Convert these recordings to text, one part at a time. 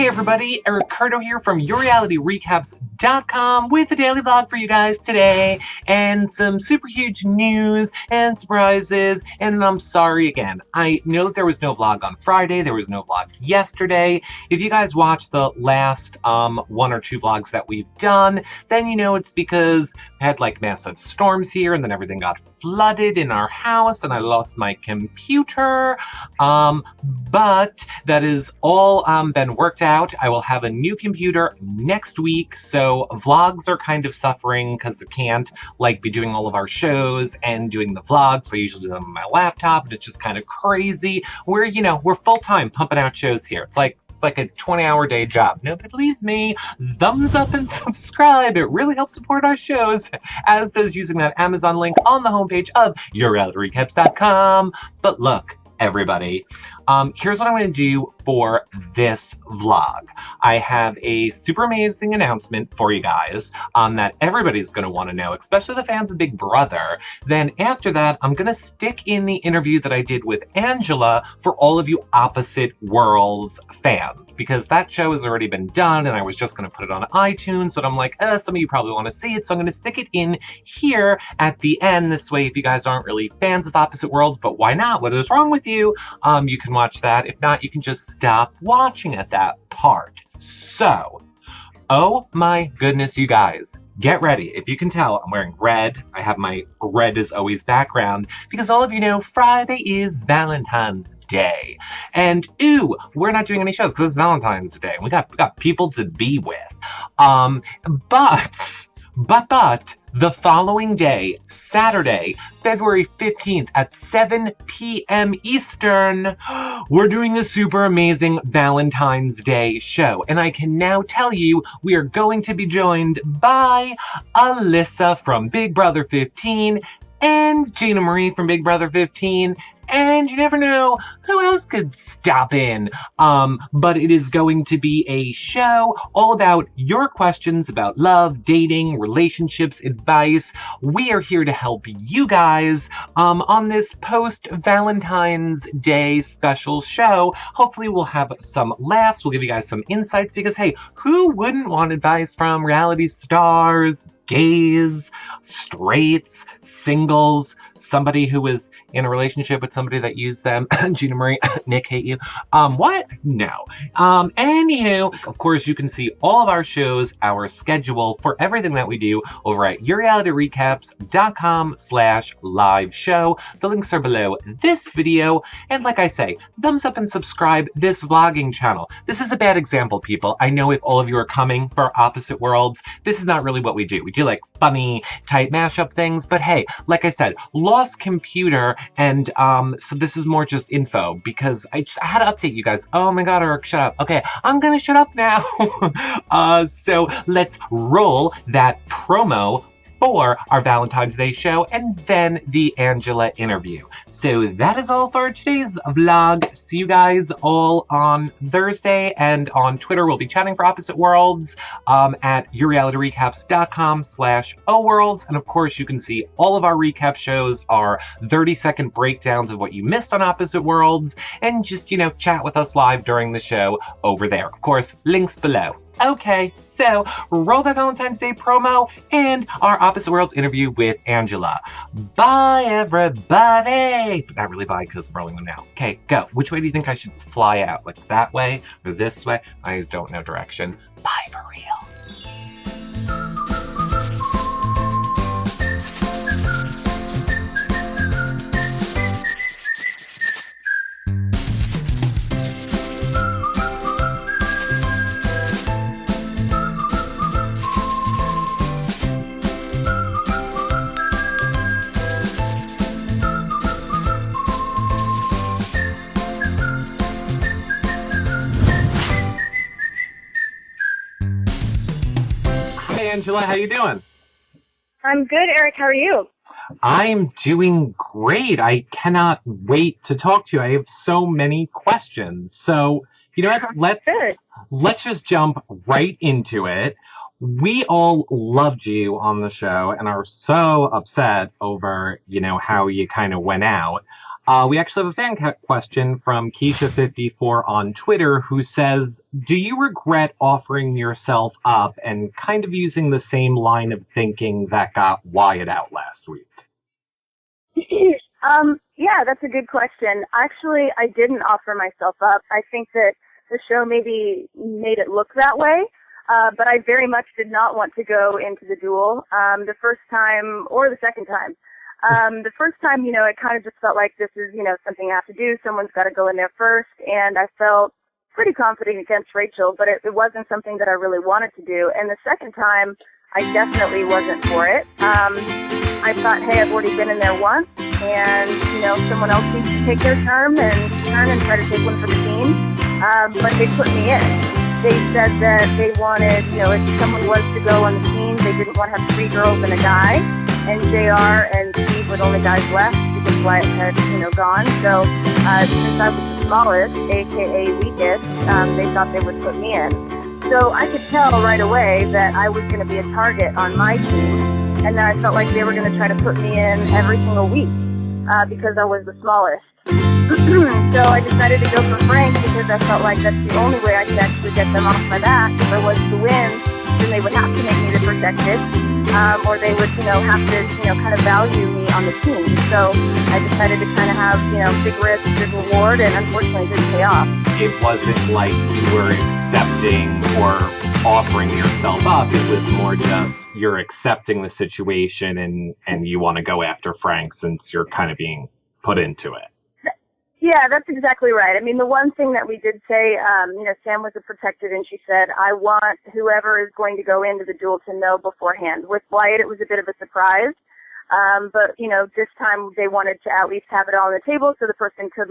Hey everybody, Eric Curto here from YourRealityRecaps.com with a daily vlog for you guys today, and some super huge news and surprises, and I'm sorry again. I know that there was no vlog on Friday, there was no vlog yesterday. If you guys watched the last one or two vlogs that we've done, then you know it's because we had like massive storms here, and then everything got flooded in our house, and I lost my computer, but that is all been worked out. I will have a new computer next week, so vlogs are kind of suffering because I can't like be doing all of our shows and doing the vlogs. So I usually do them on my laptop, and it's just kind of crazy. We're full-time pumping out shows here. It's like a 20-hour day job. Nobody believes me. Thumbs up and subscribe. It really helps support our shows, as does using that Amazon link on the homepage of YourRealityRecaps.com. But look, everybody, here's what I'm going to do for this vlog. I have a super amazing announcement for you guys that everybody's going to want to know, especially the fans of Big Brother. Then after that, I'm going to stick in the interview that I did with Angela for all of you Opposite Worlds fans, because that show has already been done and I was just going to put it on iTunes, but I'm like, some of you probably want to see it, so I'm going to stick it in here at the end. This way, if you guys aren't really fans of Opposite Worlds, but why not? What is wrong with you? You can watch that. If not, you can just stop watching at that part. So, oh my goodness, you guys, get ready. If you can tell, I'm wearing red. I have my red as always background because all of you know Friday is Valentine's Day. And ooh, we're not doing any shows because it's Valentine's Day. We got people to be with. But the following day, Saturday, February 15th at 7 p.m. Eastern, we're doing a super amazing Valentine's Day show. And I can now tell you we are going to be joined by Alyssa from Big Brother 15 and Gina Marie from Big Brother 15. And you never know who else could stop in. But it is going to be a show all about your questions about love, dating, relationships, advice. We are here to help you guys on this post-Valentine's Day special show. Hopefully we'll have some laughs. We'll give you guys some insights because, hey, who wouldn't want advice from reality stars, gays, straights, singles, somebody who was in a relationship with somebody that used them? Gina Marie, Nick, hate you. What? No. Anywho, of course, you can see all of our shows, our schedule for everything that we do over at YourRealityRecaps.com/live show. The links are below this video. And like I say, thumbs up and subscribe this vlogging channel. This is a bad example, people. I know if all of you are coming for Opposite Worlds, this is not really what we do. We do like funny type mashup things, but hey, like I said, lost computer, and so this is more just info because I had to update you guys. Oh my god, Eric, shut up. Okay, I'm gonna shut up now. So let's roll that promo for our Valentine's Day show and then the Angela interview. So that is all for today's vlog. See you guys all on Thursday, and on Twitter we'll be chatting for Opposite Worlds at YourRealityRecaps.com/oworlds. And of course you can see all of our recap shows, our 30-second breakdowns of what you missed on Opposite Worlds, and just, chat with us live during the show over there. Of course, links below. Okay, so roll that Valentine's Day promo and our Opposite Worlds interview with Angela. Bye, everybody! But not really bye because I'm rolling them now. Okay, go. Which way do you think I should fly out? Like that way or this way? I don't know direction. Bye for real. Angela, how you doing? I'm good, Eric. How are you? I'm doing great. I cannot wait to talk to you. I have so many questions. So, you know what? Let's just jump right into it. We all loved you on the show and are so upset over, how you kind of went out. We actually have a question from Keisha54 on Twitter who says, do you regret offering yourself up and kind of using the same line of thinking that got Wyatt out last week? Yeah, that's a good question. Actually, I didn't offer myself up. I think that the show maybe made it look that way. But I very much did not want to go into the duel, the first time or the second time. The first time, it kind of just felt like this is, something I have to do. Someone's got to go in there first. And I felt pretty confident against Rachel, but it wasn't something that I really wanted to do. And the second time, I definitely wasn't for it. I thought, hey, I've already been in there once, and, someone else needs to take their turn and try to take one for the team. But they put me in. They said that they wanted, if someone was to go on the team, they didn't want to have 3 girls and a guy. And JR and Steve were the only guys left because Wyatt had, gone. So since I was the smallest, a.k.a. weakest, they thought they would put me in. So I could tell right away that I was going to be a target on my team, and that I felt like they were going to try to put me in every single week because I was the smallest. So I decided to go for Frank because I felt like that's the only way I could actually get them off my back. If I was to win, then they would have to make me the protected, or they would, have to, kind of value me on the team. So I decided to kind of have, big risk, big reward, and unfortunately it didn't pay off. It wasn't like you were accepting or offering yourself up. It was more just you're accepting the situation and you want to go after Frank since you're kind of being put into it. Yeah, that's exactly right. I mean, the one thing that we did say, Sam was a protected, and she said, I want whoever is going to go into the duel to know beforehand. With Wyatt, it was a bit of a surprise. But, this time they wanted to at least have it all on the table so the person could,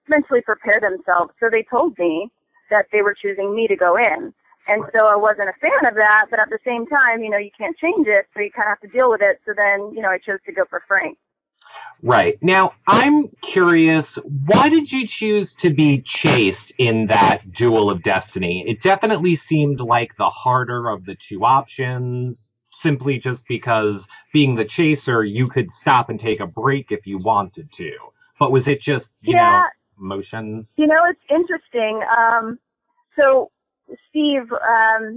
mentally prepare themselves. So they told me that they were choosing me to go in. And so I wasn't a fan of that, but at the same time, you can't change it, so you kind of have to deal with it. So then, I chose to go for Frank. Right. Now, I'm curious, why did you choose to be chased in that Duel of Destiny? It definitely seemed like the harder of the two options, simply just because being the chaser, you could stop and take a break if you wanted to. But was it just, emotions? It's interesting. So, Steve,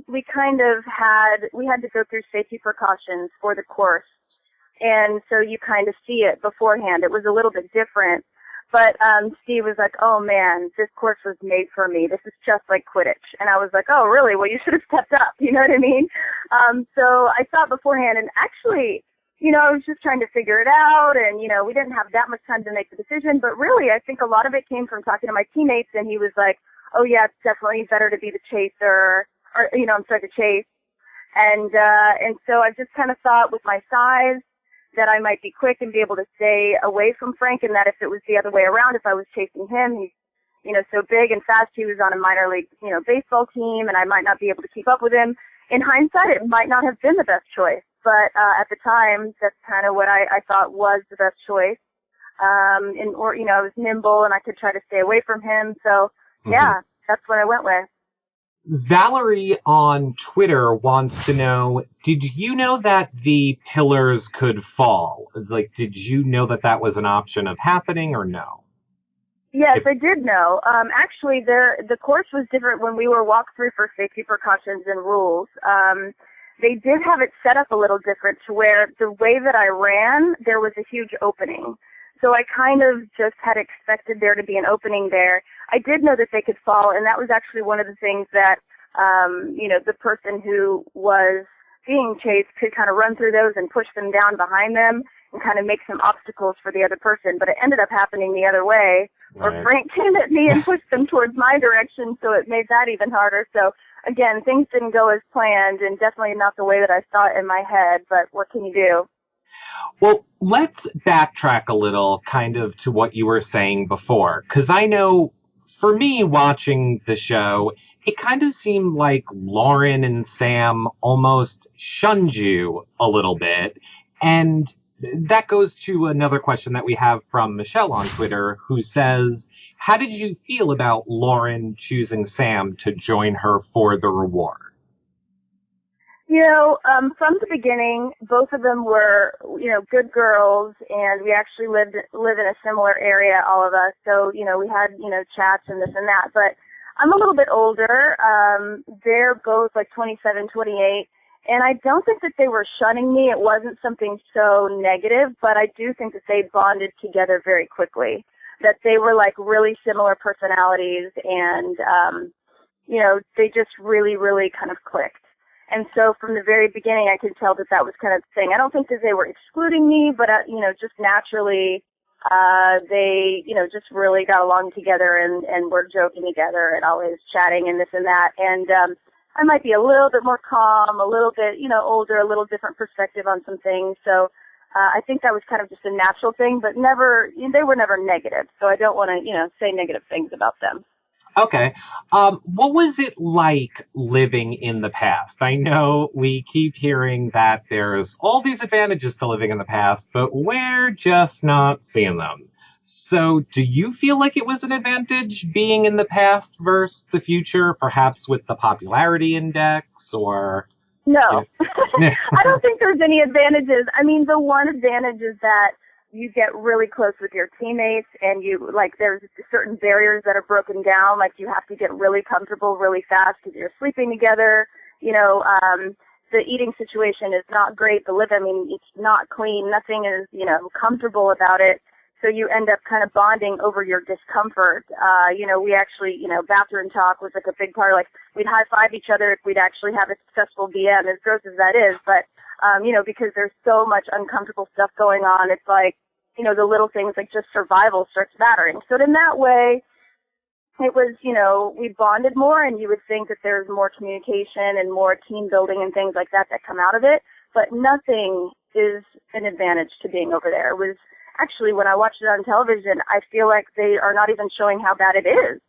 we had to go through safety precautions for the course. And so you kind of see it beforehand. It was a little bit different. But Steve was like, oh, man, this course was made for me. This is just like Quidditch. And I was like, oh, really? Well, you should have stepped up. You know what I mean? So I thought beforehand. And actually, I was just trying to figure it out. And, we didn't have that much time to make the decision. But really, I think a lot of it came from talking to my teammates. And he was like, oh, yeah, it's definitely better to be the chaser. Or, to chase. And so I just kind of thought with my size, that I might be quick and be able to stay away from Frank, and that if it was the other way around, if I was chasing him, he's, so big and fast, he was on a minor league, baseball team, and I might not be able to keep up with him. In hindsight, it might not have been the best choice, but at the time, that's kind of what I thought was the best choice. I was nimble and I could try to stay away from him, so yeah, that's what I went with. Valerie on Twitter wants to know, did you know that the pillars could fall? Did you know that was an option of happening or no? Yes, I did know. Actually, the course was different when we were walked through for safety precautions and rules. They did have it set up a little different to where the way that I ran, there was a huge opening. So I kind of just had expected there to be an opening there. I did know that they could fall, and that was actually one of the things that, the person who was being chased could kind of run through those and push them down behind them and kind of make some obstacles for the other person. But it ended up happening the other way, where Frank came at me and pushed them towards my direction, so it made that even harder. So, again, things didn't go as planned, and definitely not the way that I saw it in my head, but what can you do? Well, let's backtrack a little kind of to what you were saying before, because I know for me watching the show, it kind of seemed like Lauren and Sam almost shunned you a little bit. And that goes to another question that we have from Michelle on Twitter, who says, how did you feel about Lauren choosing Sam to join her for the reward? From the beginning, both of them were, good girls, and we actually live in a similar area, all of us. So, we had, chats and this and that. But I'm a little bit older. They're both like 27, 28. And I don't think that they were shunning me. It wasn't something so negative, but I do think that they bonded together very quickly. That they were like really similar personalities, and, they just really, really kind of clicked. And so from the very beginning, I could tell that that was kind of the thing. I don't think that they were excluding me, but, just naturally, they, just really got along together and were joking together and always chatting and this and that. And I might be a little bit more calm, a little bit, older, a little different perspective on some things. So I think that was kind of just a natural thing, but they were never negative. So I don't want to, say negative things about them. Okay. What was it like living in the past? I know we keep hearing that there's all these advantages to living in the past, but we're just not seeing them. So do you feel like it was an advantage being in the past versus the future, perhaps with the popularity index or... No. I don't think there's any advantages. I mean, the one advantage is that you get really close with your teammates, and there's certain barriers that are broken down. Like, you have to get really comfortable really fast because you're sleeping together. The eating situation is not great. It's not clean. Nothing is, comfortable about it. So you end up kind of bonding over your discomfort. We actually, bathroom talk was like a big part. Like, we'd high five each other if we'd actually have a successful BM, as gross as that is. But, because there's so much uncomfortable stuff going on, it's like, the little things like just survival starts mattering. So in that way, it was, we bonded more, and you would think that there's more communication and more team building and things like that come out of it. But nothing is an advantage to being over there. It was actually, when I watched it on television, I feel like they are not even showing how bad it is.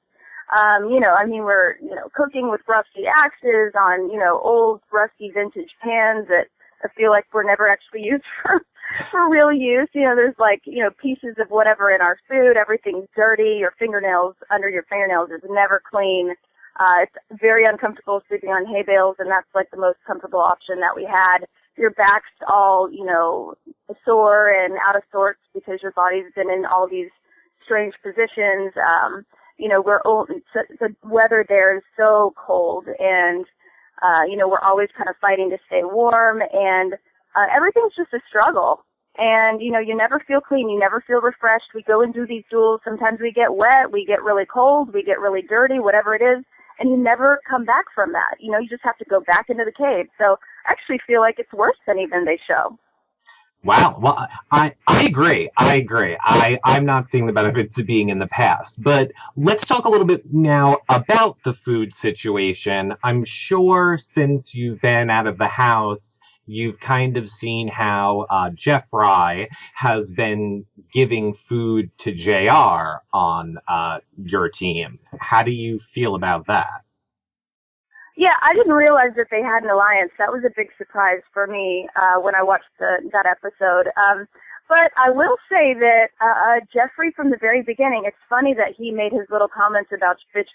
We're, cooking with rusty axes on, old rusty vintage pans that I feel like were never actually used for real use. There's pieces of whatever in our food. Everything's dirty. Your fingernails, under your fingernails is never clean. It's very uncomfortable sleeping on hay bales, and that's like the most comfortable option that we had. Your back's all, sore and out of sorts because your body's been in all these strange positions. The weather there is so cold, and, we're always kind of fighting to stay warm, and everything's just a struggle. And, you never feel clean. You never feel refreshed. We go and do these duels. Sometimes we get wet. We get really cold. We get really dirty, whatever it is. And you never come back from that. You just have to go back into the cave. So I actually feel like it's worse than even they show. Wow. Well, I agree. I'm not seeing the benefits of being in the past. But let's talk a little bit now about the food situation. I'm sure since you've been out of the house, you've kind of seen how Jeff Rye has been giving food to JR on your team. How do you feel about that? Yeah, I didn't realize that they had an alliance. That was a big surprise for me when I watched that episode. But I will say that Jeffrey, from the very beginning, it's funny that he made his little comments about Fitch,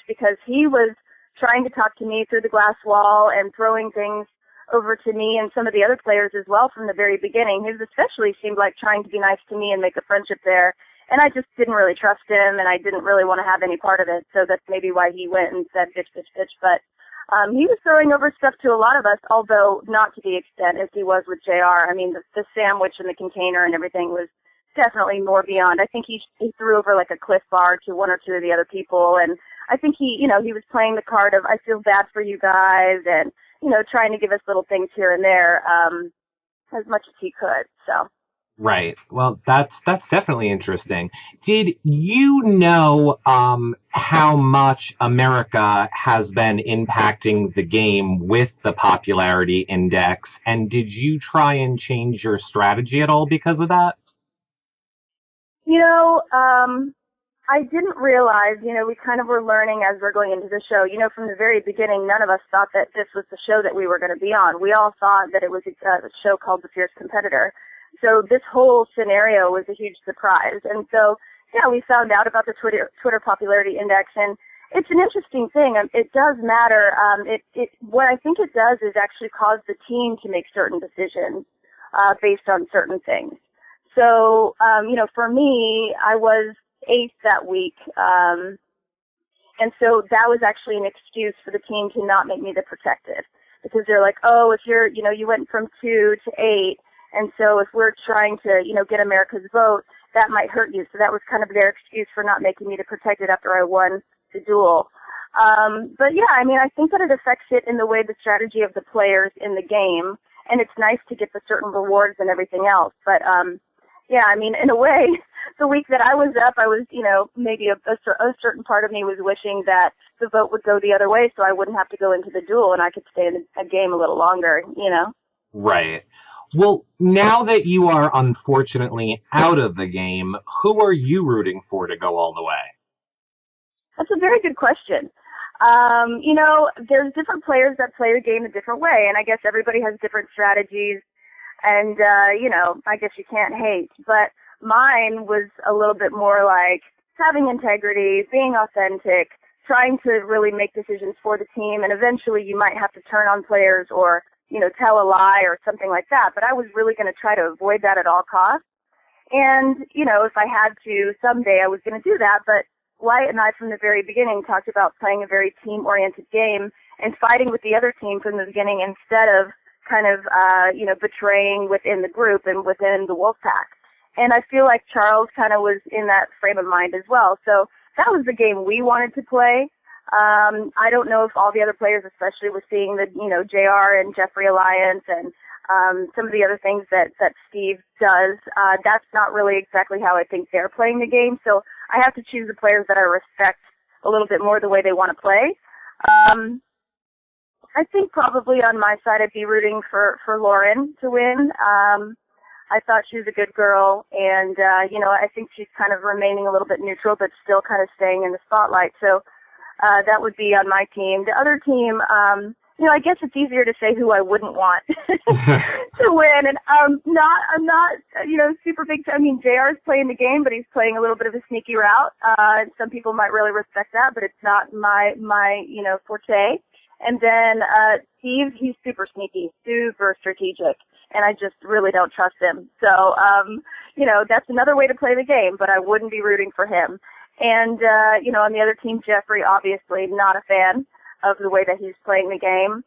because he was trying to talk to me through the glass wall and throwing things over to me and some of the other players as well from the very beginning. His especially seemed like trying to be nice to me and make a friendship there. And I just didn't really trust him, and I didn't really want to have any part of it. So that's maybe why he went and said Fitch. But he was throwing over stuff to a lot of us, although not to the extent as he was with JR. I mean, the sandwich and the container and everything was definitely more beyond. I think he threw over like a Cliff Bar to one or two of the other people, and I think he was playing the card of I feel bad for you guys, and trying to give us little things here and there as much as he could. So. Right. Well, that's definitely interesting. Did you know how much America has been impacting the game with the popularity index, and did you try and change your strategy at all because of that? I didn't realize, we kind of were learning as we're going into the show. From the very beginning, none of us thought that this was the show that we were going to be on. We all thought that it was a show called The Fierce Competitor. So this whole scenario was a huge surprise. And so, yeah, we found out about the Twitter popularity index, and it's an interesting thing. It does matter. What I think it does is actually cause the team to make certain decisions based on certain things. So, for me, I was 8th that week, and so that was actually an excuse for the team to not make me the protected, because they're like, oh, if you went from 2 to 8, and so if we're trying to, get America's vote, that might hurt you. So that was kind of their excuse for not making me the protected after I won the duel. But yeah, I think that it affects it in the way the strategy of the players in the game, and it's nice to get the certain rewards and everything else. But yeah, in a way, the week that I was up, I was, maybe a certain part of me was wishing that the vote would go the other way so I wouldn't have to go into the duel and I could stay in a game a little longer, Right. Well, now that you are unfortunately out of the game, who are you rooting for to go all the way? That's a very good question. There's different players that play the game a different way, and I guess everybody has different strategies, and, I guess you can't hate. But mine was a little bit more like having integrity, being authentic, trying to really make decisions for the team, and eventually you might have to turn on players or, tell a lie or something like that. But I was really going to try to avoid that at all costs. And, if I had to someday, I was going to do that. But Wyatt and I, from the very beginning, talked about playing a very team-oriented game and fighting with the other team from the beginning instead of kind of, betraying within the group and within the wolf pack. And I feel like Charles kind of was in that frame of mind as well. So that was the game we wanted to play. I don't know if all the other players, especially with seeing the, JR and Jeffrey alliance and some of the other things that Steve does, that's not really exactly how I think they're playing the game. So I have to choose the players that I respect a little bit more the way they want to play. I think probably on my side I'd be rooting for Lauren to win. I thought she was a good girl, and, I think she's kind of remaining a little bit neutral, but still kind of staying in the spotlight. So that would be on my team. The other team, I guess it's easier to say who I wouldn't want to win. And I'm not, super big. JR is playing the game, but he's playing a little bit of a sneaky route. Some people might really respect that, but it's not my forte. And then Steve, he's super sneaky, super strategic, and I just really don't trust him. So, that's another way to play the game, but I wouldn't be rooting for him. And, on the other team, Jeffrey, obviously not a fan of the way that he's playing the game.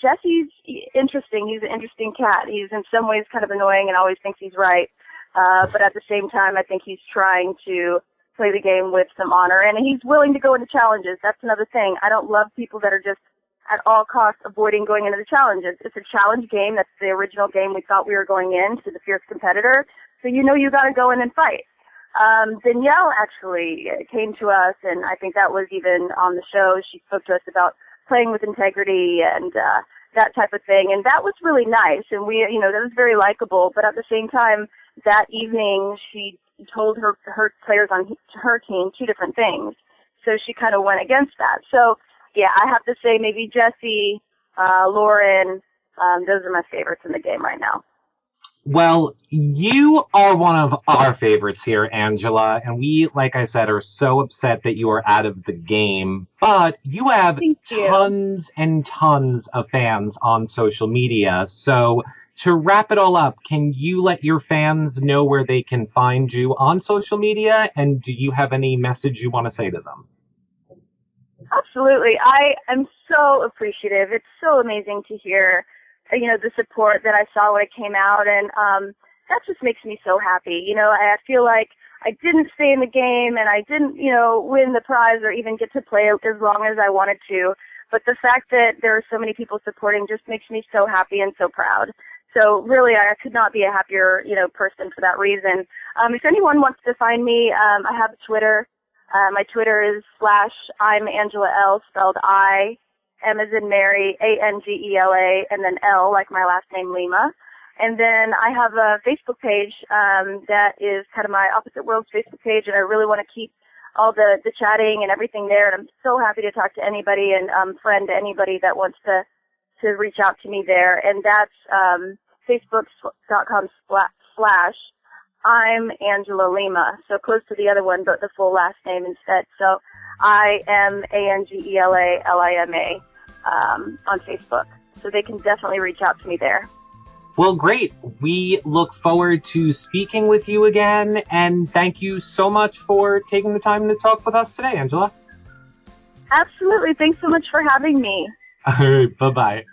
Jesse's interesting. He's an interesting cat. He's in some ways kind of annoying and always thinks he's right. But at the same time, I think he's trying to play the game with some honor, and he's willing to go into challenges. That's another thing. I don't love people that are just at all costs avoiding going into the challenges. It's a challenge game. That's the original game we thought we were going in, to the fierce competitor. So you got to go in and fight. Danielle actually came to us, and I think that was even on the show. She spoke to us about playing with integrity and that type of thing, and that was really nice. And we, that was very likable. But at the same time, that evening she told her players on her team 2 different things, so she kind of went against that. So yeah, I have to say maybe Jessie, Lauren, those are my favorites in the game right now. Well, you are one of our favorites here, Angela, and we, like I said, are so upset that you are out of the game, but you have tons and tons of fans on social media. So to wrap it all up, can you let your fans know where they can find you on social media, and do you have any message you want to say to them? Absolutely. I am so appreciative. It's so amazing to hear the support that I saw when it came out, and that just makes me so happy. I feel like I didn't stay in the game, and I didn't, win the prize or even get to play as long as I wanted to, but the fact that there are so many people supporting just makes me so happy and so proud. So really, I could not be a happier, person for that reason. If anyone wants to find me, I have Twitter. My Twitter is /I'mAngelaL, spelled I, M as in Mary, Angela, and then L, like my last name, Lima. And then I have a Facebook page that is kind of my Opposite Worlds Facebook page, and I really want to keep all the chatting and everything there. And I'm so happy to talk to anybody and friend anybody that wants to reach out to me there. And that's facebook.com/ I'm Angela Lima, so close to the other one, but the full last name instead. So IMANGELALIMA on Facebook. So they can definitely reach out to me there. Well, great. We look forward to speaking with you again, and thank you so much for taking the time to talk with us today, Angela. Absolutely. Thanks so much for having me. All right, bye-bye.